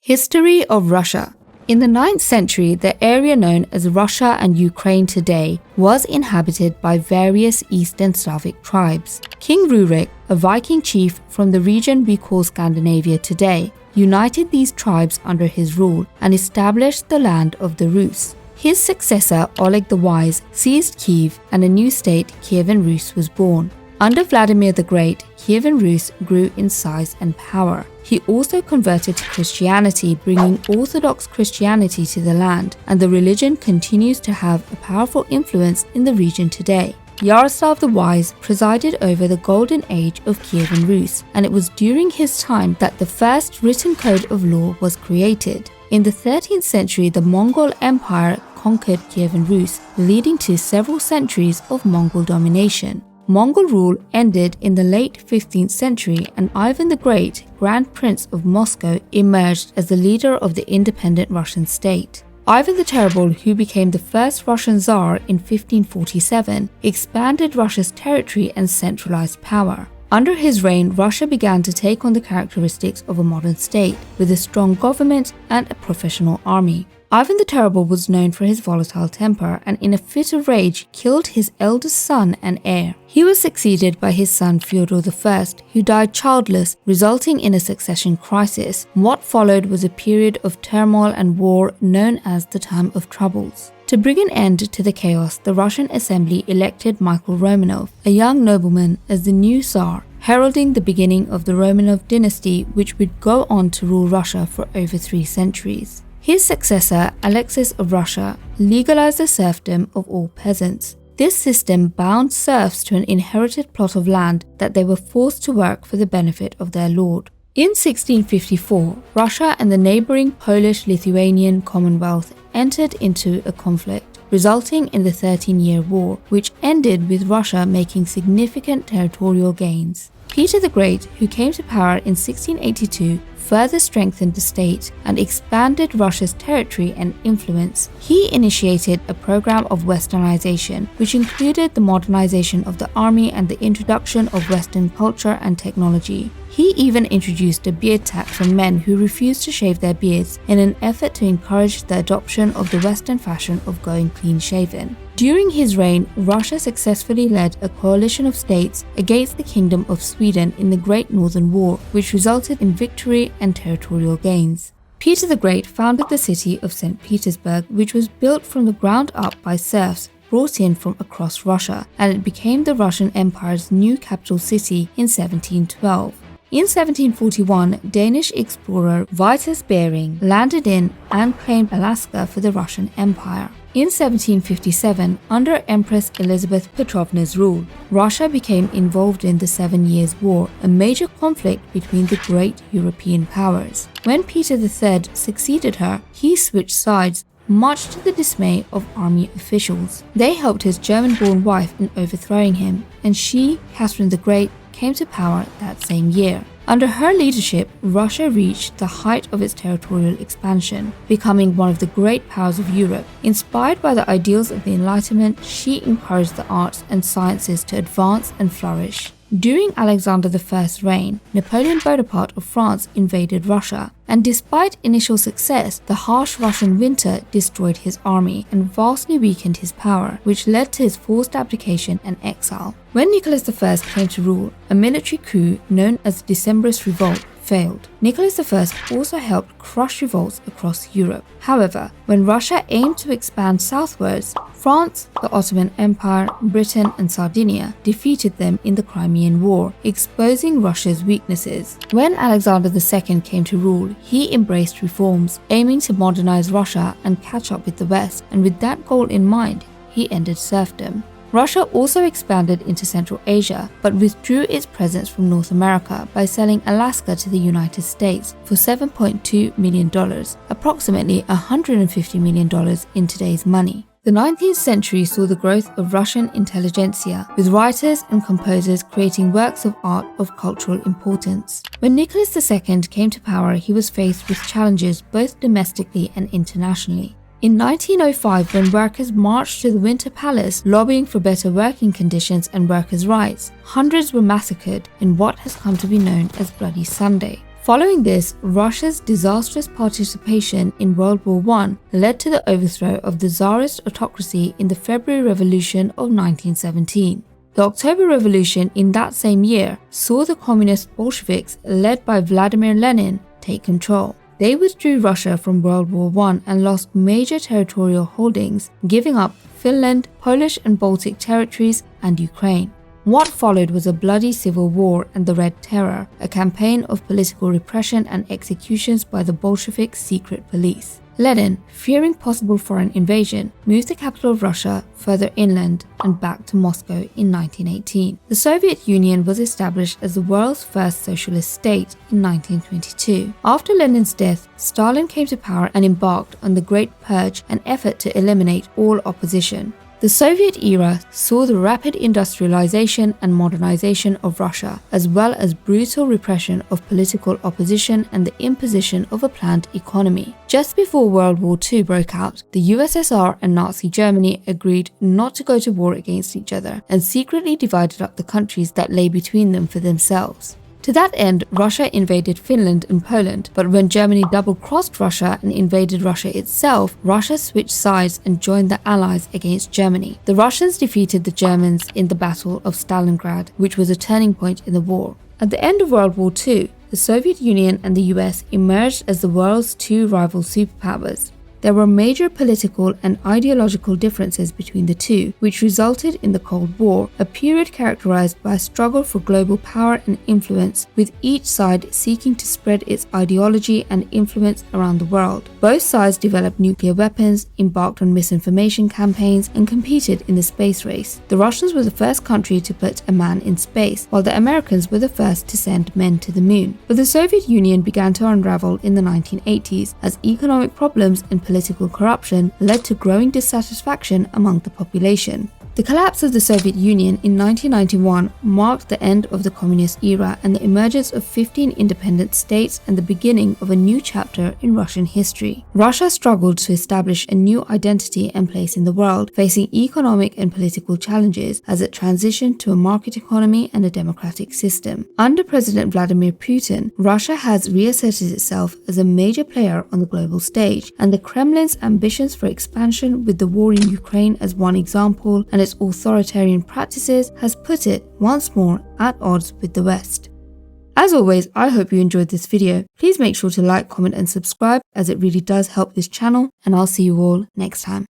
History of Russia. In the 9th century, the area known as Russia and Ukraine today was inhabited by various Eastern Slavic tribes. King Rurik, a Viking chief from the region we call Scandinavia today, united these tribes under his rule and established the land of the Rus. His successor, Oleg the Wise, seized Kiev and a new state, Kievan Rus, was born. Under Vladimir the Great, Kievan Rus grew in size and power. He also converted to Christianity, bringing Orthodox Christianity to the land, and the religion continues to have a powerful influence in the region today. Yaroslav the Wise presided over the golden age of Kievan Rus, and it was during his time that the first written code of law was created. In the 13th century, the Mongol Empire conquered Kievan Rus, leading to several centuries of Mongol domination. Mongol rule ended in the late 15th century, and Ivan the Great, Grand Prince of Moscow, emerged as the leader of the independent Russian state. Ivan the Terrible, who became the first Russian Tsar in 1547, expanded Russia's territory and centralized power. Under his reign, Russia began to take on the characteristics of a modern state, with a strong government and a professional army. Ivan the Terrible was known for his volatile temper and in a fit of rage killed his eldest son and heir. He was succeeded by his son Fyodor I, who died childless, resulting in a succession crisis. What followed was a period of turmoil and war known as the Time of Troubles. To bring an end to the chaos, the Russian Assembly elected Michael Romanov, a young nobleman, as the new Tsar, heralding the beginning of the Romanov dynasty, which would go on to rule Russia for over 3 centuries. His successor, Alexis of Russia, legalized the serfdom of all peasants. This system bound serfs to an inherited plot of land that they were forced to work for the benefit of their lord. In 1654, Russia and the neighboring Polish-Lithuanian Commonwealth entered into a conflict, resulting in the 13-Year War, which ended with Russia making significant territorial gains. Peter the Great, who came to power in 1682, further strengthened the state and expanded Russia's territory and influence. He initiated a program of westernization, which included the modernization of the army and the introduction of Western culture and technology. He even introduced a beard tax on men who refused to shave their beards in an effort to encourage the adoption of the Western fashion of going clean-shaven. During his reign, Russia successfully led a coalition of states against the Kingdom of Sweden in the Great Northern War, which resulted in victory and territorial gains. Peter the Great founded the city of St. Petersburg, which was built from the ground up by serfs brought in from across Russia, and it became the Russian Empire's new capital city in 1712. In 1741, Danish explorer Vitus Bering landed in and claimed Alaska for the Russian Empire. In 1757, under Empress Elizabeth Petrovna's rule, Russia became involved in the 7 Years' War, a major conflict between the great European powers. When Peter III succeeded her, he switched sides, much to the dismay of army officials. They helped his German-born wife in overthrowing him, and she, Catherine the Great, came to power that same year. Under her leadership, Russia reached the height of its territorial expansion, becoming one of the great powers of Europe. Inspired by the ideals of the Enlightenment, she encouraged the arts and sciences to advance and flourish. During Alexander I's reign, Napoleon Bonaparte of France invaded Russia, and despite initial success, the harsh Russian winter destroyed his army and vastly weakened his power, which led to his forced abdication and exile. When Nicholas I came to rule, a military coup known as the Decembrist Revolt failed. Nicholas I also helped crush revolts across Europe. However, when Russia aimed to expand southwards, France, the Ottoman Empire, Britain and Sardinia defeated them in the Crimean War, exposing Russia's weaknesses. When Alexander II came to rule, he embraced reforms, aiming to modernize Russia and catch up with the West, and with that goal in mind, he ended serfdom. Russia also expanded into Central Asia, but withdrew its presence from North America by selling Alaska to the United States for $7.2 million, approximately $150 million in today's money. The 19th century saw the growth of Russian intelligentsia, with writers and composers creating works of art of cultural importance. When Nicholas II came to power, he was faced with challenges both domestically and internationally. In 1905, when workers marched to the Winter Palace lobbying for better working conditions and workers' rights, hundreds were massacred in what has come to be known as Bloody Sunday. Following this, Russia's disastrous participation in World War I led to the overthrow of the Tsarist autocracy in the February Revolution of 1917. The October Revolution in that same year saw the communist Bolsheviks, led by Vladimir Lenin, take control. They withdrew Russia from World War I and lost major territorial holdings, giving up Finland, Polish and Baltic territories, and Ukraine. What followed was a bloody civil war and the Red Terror, a campaign of political repression and executions by the Bolshevik secret police. Lenin, fearing possible foreign invasion, moved the capital of Russia further inland and back to Moscow in 1918. The Soviet Union was established as the world's first socialist state in 1922. After Lenin's death, Stalin came to power and embarked on the Great Purge, an effort to eliminate all opposition. The Soviet era saw the rapid industrialization and modernization of Russia, as well as brutal repression of political opposition and the imposition of a planned economy. Just before World War II broke out, the USSR and Nazi Germany agreed not to go to war against each other and secretly divided up the countries that lay between them for themselves. To that end, Russia invaded Finland and Poland, but when Germany double-crossed Russia and invaded Russia itself, Russia switched sides and joined the Allies against Germany. The Russians defeated the Germans in the Battle of Stalingrad, which was a turning point in the war. At the end of World War II, the Soviet Union and the US emerged as the world's two rival superpowers. There were major political and ideological differences between the two, which resulted in the Cold War, a period characterized by a struggle for global power and influence, with each side seeking to spread its ideology and influence around the world. Both sides developed nuclear weapons, embarked on misinformation campaigns, and competed in the space race. The Russians were the first country to put a man in space, while the Americans were the first to send men to the moon. But the Soviet Union began to unravel in the 1980s as economic problems and political corruption led to growing dissatisfaction among the population. The collapse of the Soviet Union in 1991 marked the end of the communist era and the emergence of 15 independent states and the beginning of a new chapter in Russian history. Russia struggled to establish a new identity and place in the world, facing economic and political challenges as it transitioned to a market economy and a democratic system. Under President Vladimir Putin, Russia has reasserted itself as a major player on the global stage, and the Kremlin's ambitions for expansion, with the war in Ukraine as one example, and its authoritarian practices, has put it once more at odds with the West. As always, I hope you enjoyed this video. Please make sure to like, comment and subscribe, as it really does help this channel, and I'll see you all next time.